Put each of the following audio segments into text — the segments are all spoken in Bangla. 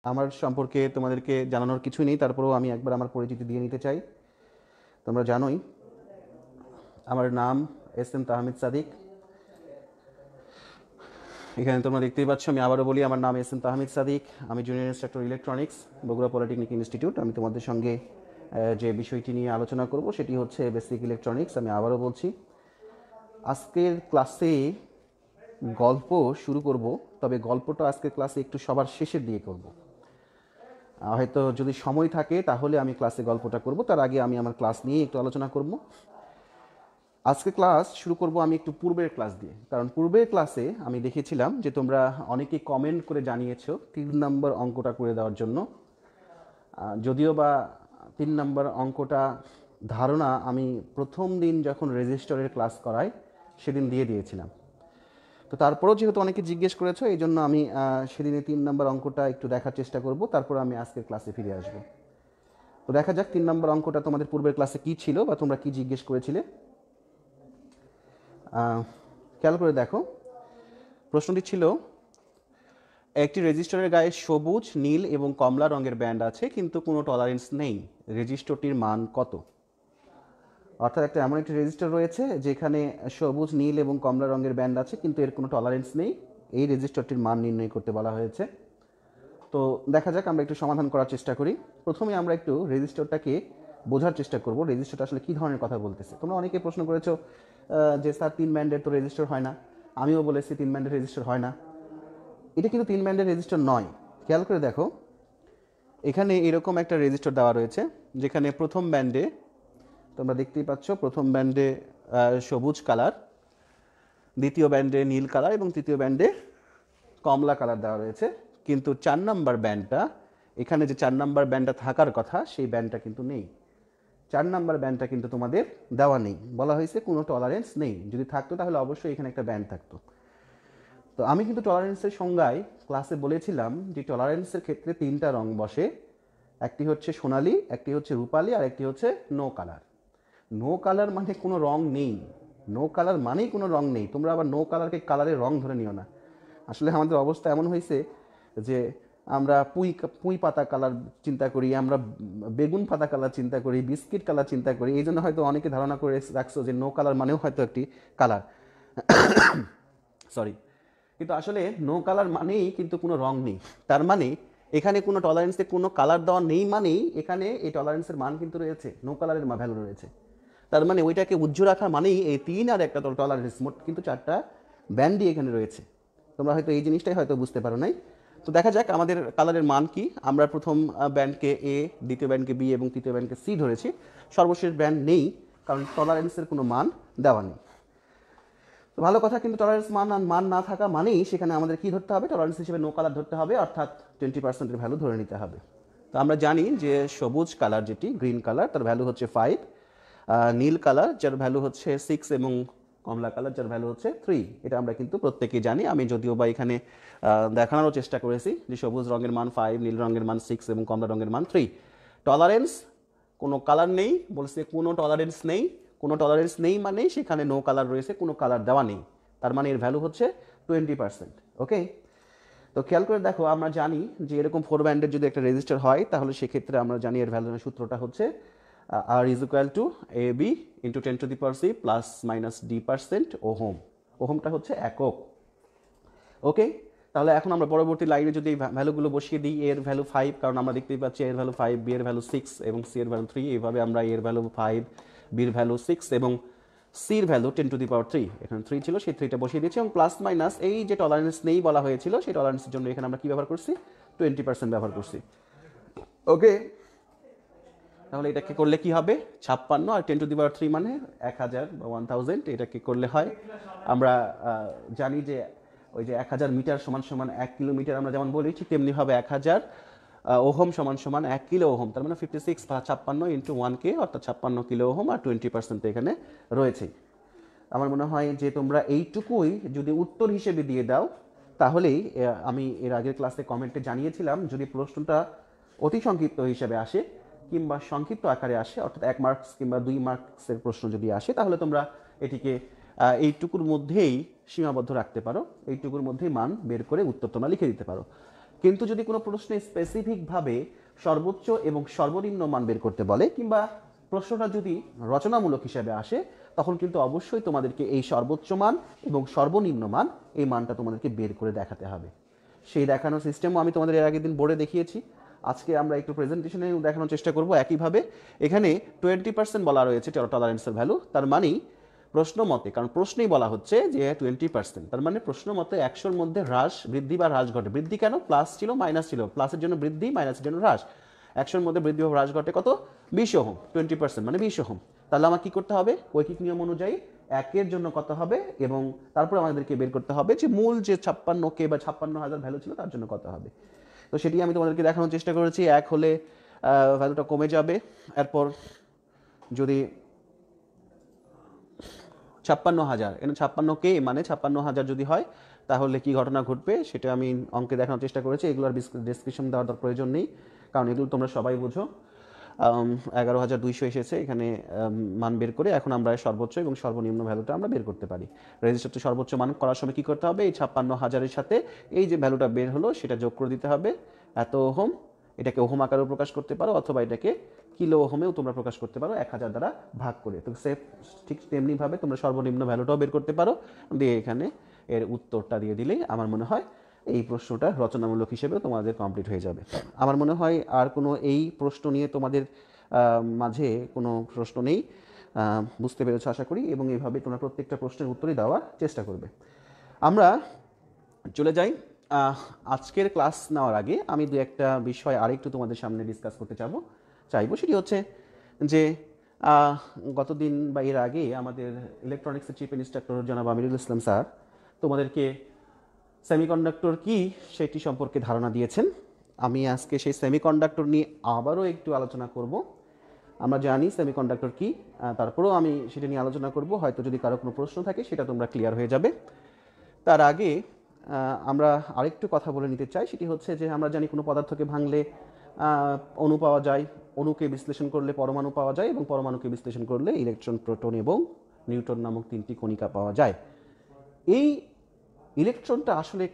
আমার সম্পর্কে তোমাদেরকে জানানোর কিছুই নেই, তারপরেও আমি একবার আমার পরিচিতি দিয়ে নিতে চাই। তোমরা জানোই আমার নাম এস এম তাহমিদ সাদিক। এখানে তোমরা দেখতেই পাচ্ছ, আমি আবারও বলি, আমার নাম এস এম তাহমিদ সাদিক। আমি junior instructor electronics, Bogura polytechnic institute. আমি তোমাদের সঙ্গে যে বিষয়টি নিয়ে আলোচনা করব সেটি হচ্ছে বেসিক ইলেকট্রনিক্স। আমি আবারও বলছি, আজকের ক্লাসে গল্প শুরু করব, তবে গল্পটা আজকের ক্লাসে একটু সবার শেষের দিকে করব। হয়তো যদি সময় থাকে তাহলে আমি ক্লাসে গল্পটা করব, তার আগে আমি আমার ক্লাস নিয়ে একটু আলোচনা করব। আজকে ক্লাস শুরু করব আমি একটু পূর্বের ক্লাস দিয়ে, কারণ পূর্বের ক্লাসে আমি দেখেছিলাম যে তোমরা অনেকে কমেন্ট করে জানিয়েছো 3 নম্বর অঙ্কটা করে দেওয়ার জন্য। যদিও বা 3 নম্বর অঙ্কটা ধারণা আমি প্রথম দিন যখন রেজিস্টারের ক্লাস করাই সেদিন দিয়ে দিয়েছিলাম। তো তারপরেও যেহেতু অনেকে জিজ্ঞেস করেছো, এই জন্য আমি সেদিনে 3 নম্বর অঙ্কটা একটু দেখার চেষ্টা করব, তারপর আমি আজকের ক্লাসে ফিরে আসব। তো দেখা যাক 3 নম্বর অঙ্কটা তোমাদের পূর্বের ক্লাসে কী ছিল বা তোমরা কি জিজ্ঞেস করেছিলে। খেয়াল করে দেখো, প্রশ্নটি ছিল, একটি রেজিস্টারের গায়ে সবুজ, নীল এবং কমলা রঙের ব্যান্ড আছে কিন্তু কোনো টলারেন্স নেই, রেজিস্টারটির মান কত? অর্থাৎ একটা এমন একটি রেজিস্টার রয়েছে যেখানে সবুজ, নীল এবং কমলা রঙের ব্যান্ড আছে কিন্তু এর কোনো টলারেন্স নেই, এই রেজিস্টারটির মান নির্ণয় করতে বলা হয়েছে। তো দেখা যাক, আমরা একটু সমাধান করার চেষ্টা করি। প্রথমে আমরা একটু রেজিস্টারটাকে বোঝার চেষ্টা করব, রেজিস্টারটা আসলে কী ধরনের কথা বলতেছে। তোমরা অনেকে প্রশ্ন করেছো যে স্যার 3 ব্যান্ডের তো রেজিস্টার হয় না। আমিও বলেছি 3 ব্যান্ডের রেজিস্টার হয় না। এটা কিন্তু 3 ব্যান্ডের রেজিস্টার নয়। খেয়াল করে দেখো, এখানে এরকম একটা রেজিস্টার দেওয়া রয়েছে যেখানে প্রথম ব্যান্ডে তোমরা দেখতেই পাচ্ছ, প্রথম ব্যান্ডে সবুজ কালার, দ্বিতীয় ব্যান্ডে নীল কালার এবং তৃতীয় ব্যান্ডে কমলা কালার দেওয়া রয়েছে। কিন্তু 4 নম্বর ব্যান্ডটা, এখানে যে 4 নম্বর ব্যান্ডটা থাকার কথা সেই ব্যান্ডটা কিন্তু নেই। 4 নম্বর ব্যান্ডটা কিন্তু তোমাদের দেওয়া নেই, বলা হয়েছে কোনো টলারেন্স নেই। যদি থাকতো তাহলে অবশ্যই এখানে একটা ব্যান্ড থাকতো। তো আমি কিন্তু টলারেন্সের সংজ্ঞায় ক্লাসে বলেছিলাম যে টলারেন্সের ক্ষেত্রে 3টা রং বসে, একটি হচ্ছে সোনালি, একটি হচ্ছে রূপালি, আর একটি হচ্ছে নো কালার। নো কালার মানে কোনো রং নেই, নো কালার মানেই কোনো রং নেই। তোমরা আবার নো কালারকে কালারের রং ধরে নিও না। আসলে আমাদের অবস্থা এমন হয়েছে যে আমরা পুঁই পাতা কালার চিন্তা করি, আমরা বেগুন পাতা কালার চিন্তা করি, বিস্কিট কালার চিন্তা করি। এই জন্য হয়তো অনেকে ধারণা করে রাখছো যে নো কালার মানেও হয়তো একটি কালার। সরি, কিন্তু আসলে নো কালার মানেই কিন্তু কোনো রং নেই। তার মানে এখানে কোনো টলারেন্সে কোনো কালার দেওয়া নেই, মানেই এখানে এই টলারেন্সের মান কিন্তু রয়েছে, নো কালারের ভ্যালু রয়েছে। তার মানে ওইটাকে উজ্জ্বল রাখা মানেই এই 3 আর একটা টলারেন্স, মোট কিন্তু 4টা ব্যান্ডই এখানে রয়েছে। তোমরা হয়তো এই জিনিসটাই হয়তো বুঝতে পারো নাই। তো দেখা যাক আমাদের কালারের মান কি। আমরা প্রথম ব্যান্ডকে এ, দ্বিতীয় ব্যান্ডকে বি এবং তৃতীয় ব্যান্ডকে সি ধরেছি। সর্বশেষ ব্যান্ড নেই, কারণ টলারেন্সের কোনো মান দেওয়া নেই। তো ভালো কথা, কিন্তু টলারেন্স মান না থাকা মানেই সেখানে আমাদের কি ধরতে হবে, টলারেন্স হিসেবে নো কালার ধরতে হবে, অর্থাৎ 20%-এর ভ্যালু ধরে নিতে হবে। তো আমরা জানি যে সবুজ কালার, যেটি গ্রিন কালার, তার ভ্যালু হচ্ছে 5, নীল কালার যার ভ্যালু হচ্ছে 6 এবং কমলা কালার যার ভ্যালু হচ্ছে 3। এটা আমরা কিন্তু প্রত্যেকেই জানি। আমি যদিও বা এখানে দেখানোরও চেষ্টা করেছি যে সবুজ রঙের মান 5, নীল রঙের মান 6 এবং কমলা রঙের মান 3। টলারেন্স কোনো কালার নেই, বলছে কোনো টলারেন্স নেই। কোনো টলারেন্স নেই মানে সেখানে নো কালার রয়েছে, কোনো কালার দেওয়া নেই। তার মানে এর ভ্যালু হচ্ছে 20%। ওকে, তো খেয়াল করে দেখো, আমরা জানি যে এরকম 4 ব্যান্ডের যদি একটা রেজিস্টার হয় তাহলে সেক্ষেত্রে আমরা জানি এর ভ্যালুর সূত্রটা হচ্ছে R is equal to A B into 10⁻³ plus minus d% ohm. ওহমটা হচ্ছে একক। ওকে, তাহলে এখন আমরা পরবর্তী লাইনে যদি এই ভ্যালুগুলো বসিয়ে দিই, এর ভ্যালু 5, কারণ আমরা দেখতেই পাচ্ছি এর ভ্যালু 5, বি এর ভ্যালু 6 এবং সি এর ভ্যালু 3। এইভাবে আমরা এর ভ্যালু 5, বির ভ্যালু 6 এবং সির ভ্যালু 10⁻³ এখানে 3 ছিল, সেই 3টা বসিয়ে দিয়েছি এবং প্লাস মাইনাস এই যে টলারেন্স নেই বলা হয়েছিল সেই টলারেন্সের জন্য এখানে আমরা কি ব্যবহার করছি, 20% ব্যবহার করছি। ওকে, তাহলে এটাকে করলে কি হবে, 56 আর 10⁻³ মানে 1000 বা 1000। এটাকে করলে হয়, আমরা জানি যে ওই যে 1000 মিটার সমান সমান 1 কিলোমিটার আমরা যেমন বলি, ঠিক তেমনি হবে 1000 ওহম সমান সমান 1 কিলো ওহম। তার মানে 56 বা 56 ইন্টু 1K, অর্থাৎ 56 কিলো ওহম, আর 20% এখানে রয়েছেই। আমার মনে হয় যে তোমরা এইটুকুই যদি উত্তর হিসেবে দিয়ে দাও তাহলেই, আমি এর আগের ক্লাসে কমেন্টে জানিয়েছিলাম যদি প্রশ্নটা অতি সংক্ষিপ্ত হিসেবে আসে কিংবা সংক্ষিপ্ত আকারে আসে, অর্থাৎ 1 মার্কস কিংবা 2 মার্কসের প্রশ্ন যদি আসে তাহলে তোমরা এটিকে এইটুকুর মধ্যেই সীমাবদ্ধ রাখতে পারো, এইটুকুর মধ্যেই মান বের করে উত্তর তোমরা লিখে দিতে পারো। কিন্তু যদি কোনো প্রশ্নে স্পেসিফিকভাবে সর্বোচ্চ এবং সর্বনিম্ন মান বের করতে বলে, কিংবা প্রশ্নটা যদি রচনামূলক হিসাবে আসে, তখন কিন্তু অবশ্যই তোমাদেরকে এই সর্বোচ্চ মান এবং সর্বনিম্ন মান, এই মানটা তোমাদেরকে বের করে দেখাতে হবে। সেই দেখানোর সিস্টেমও আমি তোমাদের এর আগের দিন বোর্ডে দেখিয়েছি। আজকে আমরা একটু প্রেজেন্টেশনে দেখানোর চেষ্টা করব একইভাবে। এখানে 20% বলা রয়েছে টলারেন্সের ভ্যালু, তার মানেই প্রশ্ন মতে, কারণ প্রশ্নেই বলা হচ্ছে যে 20%, তার মানে প্রশ্ন মতে 100-র মধ্যে হ্রাস, বৃদ্ধি বা হ্রাস ঘটে। বৃদ্ধি কেন? প্লাস ছিল, মাইনাস ছিল, প্লাসের জন্য বৃদ্ধি, মাইনাসের জন্য হ্রাস। 100-র মধ্যে বৃদ্ধি বা হ্রাস ঘটে কত? 20 ওহম। 20% মানে 20 ওহম। তাহলে আমার কি করতে হবে? ঐকিক নিয়ম অনুযায়ী 1-এর জন্য কত হবে, এবং তারপর আমাদেরকে বের করতে হবে যে মূল যে 56K বা 56,000 ভ্যালু ছিল তার জন্য কত হবে। তো সেটি আমি তোমাদেরকে দেখানোর চেষ্টা করেছি। 1 হলে ভ্যালুটা কমে যাবে, এরপর যদি 56,000, এখানে 56K মানে 56,000 যদি হয়, তাহলে কি ঘটনা ঘটবে সেটা আমি অঙ্কে দেখানোর চেষ্টা করেছি। এগুলোর ডেসক্রিপশন দেওয়ার প্রয়োজন নেই, কারণ এগুলো তোমরা সবাই বুঝো। 11,200 এসেছে এখানে মান বের করে। এখন আমরা সর্বোচ্চ এবং সর্বনিম্ন ভ্যালুটা আমরা বের করতে পারি। রেজিস্টারটি সর্বোচ্চ মান করার সময় কী করতে হবে? এই 56,000-এর সাথে এই যে ভ্যালুটা বের হলো সেটা যোগ করে দিতে হবে, এত ওহম। এটাকে ওহম আকারেও প্রকাশ করতে পারো, অথবা এটাকে কিলো ওহমেও তোমরা প্রকাশ করতে পারো 1000 দ্বারা ভাগ করে। তো ঠিক তেমনিভাবে তোমরা সর্বনিম্ন ভ্যালুটাও বের করতে পারো, দিয়ে এখানে এর উত্তরটা দিয়ে দিলেই আমার মনে হয় এই প্রশ্নটা রচনামূলক হিসেবে তোমাদের কমপ্লিট হয়ে যাবে। আমার মনে হয় আর কোনো এই প্রশ্ন নিয়ে তোমাদের মাঝে কোনো প্রশ্ন নেই। বুঝতে পেরেছো আশা করি, এবং এইভাবে তোমরা প্রত্যেকটা প্রশ্নের উত্তরই দেওয়ার চেষ্টা করবে। আমরা চলে যাই আজকের ক্লাস নেওয়ার আগে আমি দু একটা বিষয় আরেকটু তোমাদের সামনে ডিসকাস করতে চাইবো। সেটি হচ্ছে যে গতদিন বা এর আগে আমাদের ইলেকট্রনিক্সের চিফ ইন্সট্রাক্টর জনাব আমিরুল ইসলাম স্যার তোমাদেরকে সেমিকন্ডাক্টর কি সেটি সম্পর্কে ধারণা দিয়েছেন। আমি আজকে সেই সেমিকন্ডাক্টর নিয়ে আবারও একটু আলোচনা করব। আমরা জানি সেমিকন্ডাক্টর কি, তারপরেও আমি সেটা নিয়ে আলোচনা করব। হয়তো যদি কারো কোনো প্রশ্ন থাকে সেটা তোমরা ক্লিয়ার হয়ে যাবে। তার আগে আমরা আরেকটু কথা বলে নিতে চাই, সেটি হচ্ছে যে আমরা জানি কোনো পদার্থকে ভাঙলে অণু পাওয়া যায়, অণুকে বিশ্লেষণ করলে পরমাণু পাওয়া যায়, এবং পরমাণুকে বিশ্লেষণ করলে ইলেকট্রন, প্রোটন এবং নিউট্রন নামক 3টি কণিকা পাওয়া যায়। এই ইলেকট্রনটা আসলে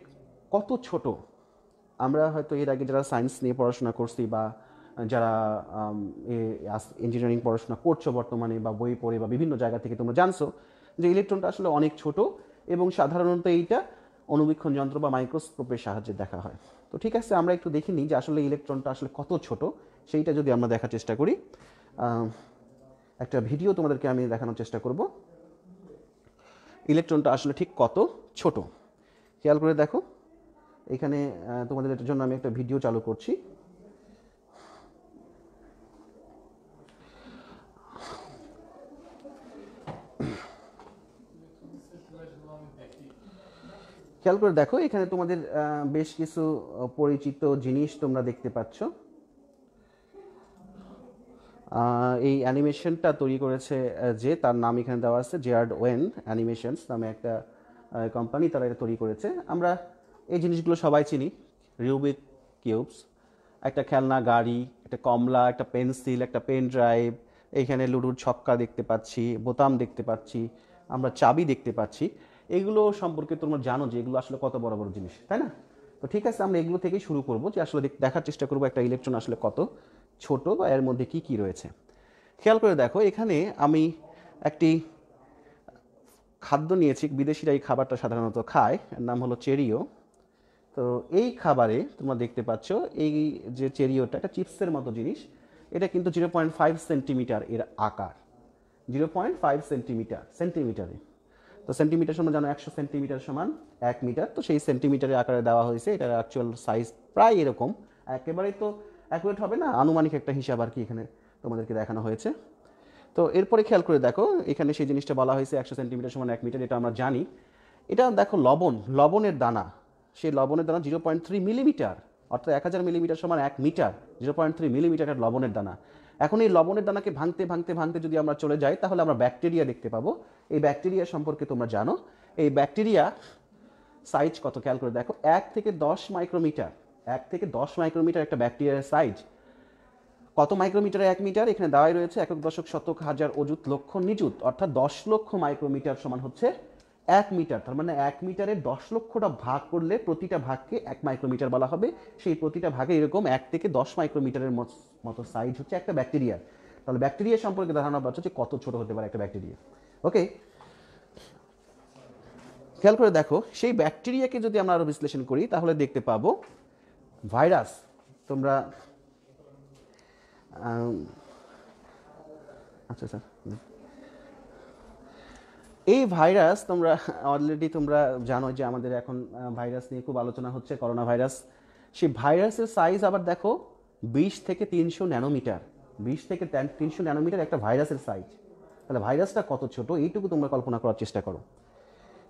কত ছোট, আমরা হয়তো এর আগে যারা সায়েন্স নিয়ে পড়াশোনা করছি বা যারা ইঞ্জিনিয়ারিং পড়াশোনা করছো বর্তমানে, বা বই পড়ে বা বিভিন্ন জায়গা থেকে তোমরা জানছো যে ইলেকট্রনটা আসলে অনেক ছোট, এবং সাধারণত এইটা অণুবীক্ষণ যন্ত্র বা মাইক্রোস্কোপের সাহায্যে দেখা হয়। তো ঠিক আছে, আমরা একটু দেখে নিই যে আসলে ইলেকট্রনটা আসলে কত ছোট, সেইটা যদি আমরা দেখার চেষ্টা করি। একটা ভিডিও তোমাদেরকে আমি দেখানোর চেষ্টা করব ইলেকট্রনটা আসলে ঠিক কত ছোট। খেয়াল করে দেখো, এখানে তোমাদের জন্য আমি একটা ভিডিও চালু করছি। খেয়াল করে দেখো, এখানে তোমাদের বেশ কিছু পরিচিত জিনিস তোমরা দেখতে পাচ্ছ। এই অ্যানিমেশনটা তৈরি করেছে যে, তার নাম এখানে দেওয়া আছে জেয়ার্ড ওয়েন অ্যানিমেশনস নামে একটা কোম্পানি, তারা এটা তৈরি করেছে। আমরা এই জিনিসগুলো সবাই চিনি, রিউবিক কিউবস, একটা খেলনা গাড়ি, একটা কমলা, একটা পেন্সিল, একটা পেন ড্রাইভ, এইখানে লুডুর ছক্কা দেখতে পাচ্ছি, বোতাম দেখতে পাচ্ছি, আমরা চাবি দেখতে পাচ্ছি। এগুলো সম্পর্কে তোমরা জানো যে এগুলো আসলে কত বড় বড় জিনিস, তাই না? তো ঠিক আছে, আমরা এগুলো থেকেই শুরু করবো, যে আসলে দেখার চেষ্টা করবো একটা ইলেকট্রন আসলে কত ছোট বা এর মধ্যে কি কি রয়েছে। খেয়াল করে দেখো, এখানে আমি একটি খাদ্য নিয়েছি, বিদেশিরা এই খাবারটা সাধারণত খায়, এর নাম হলো চেরিও। তো এই খাবারে তোমরা দেখতে পাচ্ছ এই যে চেরিওটা, একটা চিপসের মতো জিনিস, এটা কিন্তু 0.5 সেন্টিমিটার এর আকার, 0.5 সেন্টিমিটারে। তো সেন্টিমিটার সমান জানো 100 সেন্টিমিটার সমান 1 মিটার। তো সেই সেন্টিমিটারের আকারে দেওয়া হয়েছে, এটার অ্যাকচুয়াল সাইজ প্রায় এরকম, একেবারেই তো অ্যাকুরেট হবে না, আনুমানিক একটা হিসাব আর কি এখানে তোমাদেরকে দেখানো হয়েছে। তো এরপরে খেয়াল করে দেখো, এখানে সেই জিনিসটা বলা হয়েছে 100 সেন্টিমিটার সমান 1 মিটার, এটা আমরা জানি। এটা দেখো লবণের দানা, সেই লবণের দানা 0.3 মিলিমিটার, অর্থাৎ 1000 মিলিমিটার সমান 1 মিটার, 0.3 মিলিমিটারের লবণের দানা। এখন এই লবণের দানাকে ভাঙতে ভাঙতে ভাঙতে যদি আমরা চলে যাই, তাহলে আমরা ব্যাকটেরিয়া দেখতে পাবো। এই ব্যাকটেরিয়া সম্পর্কে তোমরা জানো, এই ব্যাকটেরিয়া সাইজ কত খেয়াল করে দেখো, 1 থেকে 10 মাইক্রোমিটার, 1 থেকে 10 মাইক্রোমিটার একটা ব্যাকটেরিয়ার সাইজ। কত মাইক্রোমিটারে 1 মিটার? এখানে দেওয়াই রয়েছে একক, দশক, শতক, হাজার, অযুত, লক্ষ, নিযুত, অর্থাৎ 10 লক্ষ মাইক্রোমিটার সমান হচ্ছে 1 মিটার, তার মানে 1 মিটারে 10 লক্ষটা ভাগ করলে প্রতিটা ভাগকে 1 মাইক্রোমিটার বলা হবে। সেই প্রতিটা ভাগে এরকম 1 থেকে 10 মাইক্রোমিটারের মতো সাইজ হচ্ছে একটা ব্যাকটেরিয়া। তাহলে ব্যাকটেরিয়া সম্পর্কে ধারণা পাচ্ছ যে কত ছোট হতে পারে একটা ব্যাকটেরিয়া। ওকে, খেয়াল করে দেখো, সেই ব্যাকটেরিয়াকে যদি আমরা আরো বিশ্লেষণ করি তাহলে দেখতে পাবো ভাইরাস। তোমরা আচ্ছা স্যার, এই ভাইরাস তোমরা অলরেডি তোমরা জানো যে আমাদের এখন ভাইরাস নিয়ে খুব আলোচনা হচ্ছে, করোনা ভাইরাস। সেই ভাইরাসের সাইজ আবার দেখো 20 থেকে 300 ন্যানোমিটার। 20 থেকে 300 ন্যানোমিটার একটা ভাইরাসের সাইজ। তাহলে ভাইরাসটা কত ছোট এইটুকু তোমরা কল্পনা করার চেষ্টা করো।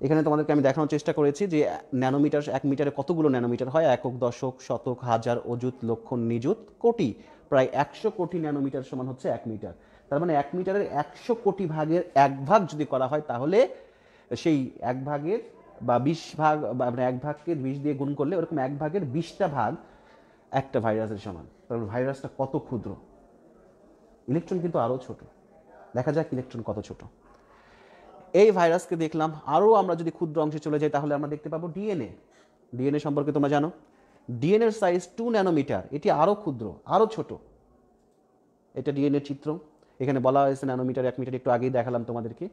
এখানে তোমাদেরকে আমি দেখানোর চেষ্টা করেছি যে ন্যানোমিটার, 1 মিটারে কতগুলো ন্যানোমিটার হয়, একক, দশক, শতক, হাজার, অযুত, লক্ষ, নিযুত, কোটি। প্রায় 100 কোটি ন্যানোমিটার সমান হচ্ছে 1 মিটার। তার মানে 1 মিটারের 100 কোটি ভাগের 1 ভাগ যদি করা হয় তাহলে সেই 1 ভাগের বা 20 ভাগ, বা 1 ভাগকে 20 দিয়ে গুণ করলে ওরকম 1 ভাগের 20টা ভাগ একটা ভাইরাসের সমান। তাহলে ভাইরাসটা কত ক্ষুদ্র। ইলেকট্রন কিন্তু আরও ছোট। দেখা যাক ইলেকট্রন কত ছোট। এই ভাইরাসকে দেখলাম। আরও আমরা যদি ক্ষুদ্র অংশে চলে যাই তাহলে আমরা দেখতে পাবো ডিএনএ। ডিএনএ সম্পর্কে তোমরা জানো, ডিএনএর সাইজ 2 ন্যানোমিটার। এটি আরও ক্ষুদ্র, আরও ছোট। এটা ডিএনএর চিত্র। এখানে বলা হয়েছে ন্যানোমিটার, 1 মিটার, একটু আগেই দেখালাম তোমাদেরকে।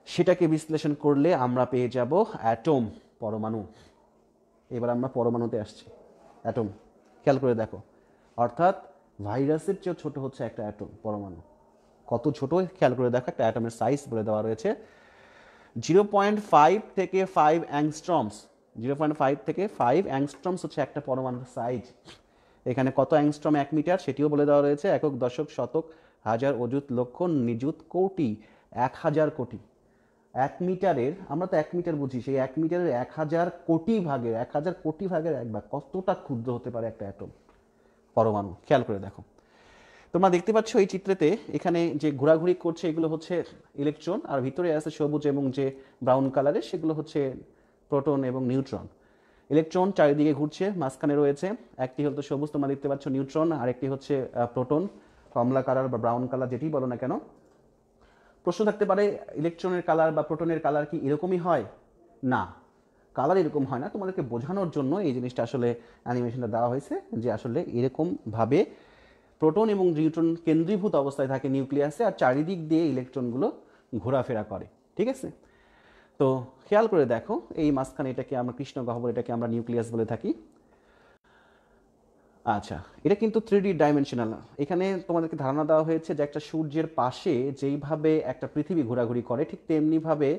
সেটাকে বিশ্লেষণ করলে আমরা পেয়ে যাব অ্যাটম, পরমাণু। এবার আমরা পরমাণুতে আসছি, অ্যাটম। খেয়াল করে দেখো, অর্থাৎ ভাইরাসের চেয়েও ছোট হচ্ছে একটা অ্যাটম, পরমাণু। কত ছোট খেয়াল করে দেখো, একটা অ্যাটমের সাইজ বলে দেওয়া রয়েছে 0.5 থেকে 5 অ্যাংস্ট্রমস। 0.5 থেকে 5 অ্যাংস্ট্রমস হচ্ছে একটা পরমাণুর সাইজ। এখানে কত অ্যাংস্ট্রম 1 মিটার সেটিও বলে দেওয়া রয়েছে, একক, দশক, শতক, হাজার, অযুত, লক্ষ, নিযুত, কোটি। 1000 কোটি। 1 মিটারের, আমরা তো 1 মিটার বুঝি, সেই 1 মিটারের 1000 কোটি ভাগের 1000 কোটি ভাগের 1 ভাগ। কতটা ক্ষুদ্র হতে পারে একটা অ্যাটম, পরমাণু। খেয়াল করে দেখো, তোমরা দেখতে পাচ্ছ এই চিত্রেতে এখানে যে ঘোরাঘুরি করছে এগুলো হচ্ছে ইলেকট্রন, আর ভিতরে আছে সবুজ এবং যে ব্রাউন কালারের সেগুলো হচ্ছে প্রোটন এবং নিউট্রন। ইলেকট্রন চারিদিকে ঘুরছে, মাঝখানে রয়েছে একটি হলো সবুজ, তোমরা দেখতে পাচ্ছ নিউট্রন, আর একটি হচ্ছে প্রোটন, কমলা কালার বা ব্রাউন কালার যেটি বলো না কেন। প্রশ্ন থাকতে পারে ইলেকট্রনের কালার বা প্রোটনের কালার কি এরকমই হয়? না, কালার এরকম হয় না। তোমাদেরকে বোঝানোর জন্য এই জিনিসটা আসলে অ্যানিমেশনটা দেওয়া হয়েছে যে আসলে এরকমভাবে প্রোটন এবং নিউট্রন কেন্দ্রীভূত অবস্থায় থাকে নিউক্লিয়াসে, আর চারিদিক দিয়ে ইলেকট্রনগুলো ঘোরাফেরা করে। ঠিক আছে, তো খেয়াল করে দেখো এই মাঝখানে এটাকে আমরা কৃষ্ণ গহ্বর, এটাকে আমরা নিউক্লিয়াস বলে থাকি। আচ্ছা, এটা কিন্তু 3D ডাইমেনশনাল। এখানে তোমাদেরকে ধারণা দেওয়া হয়েছে যে একটা সূর্যের পাশে যেইভাবে একটা পৃথিবী ঘোরাঘুরি করে ঠিক তেমনিভাবে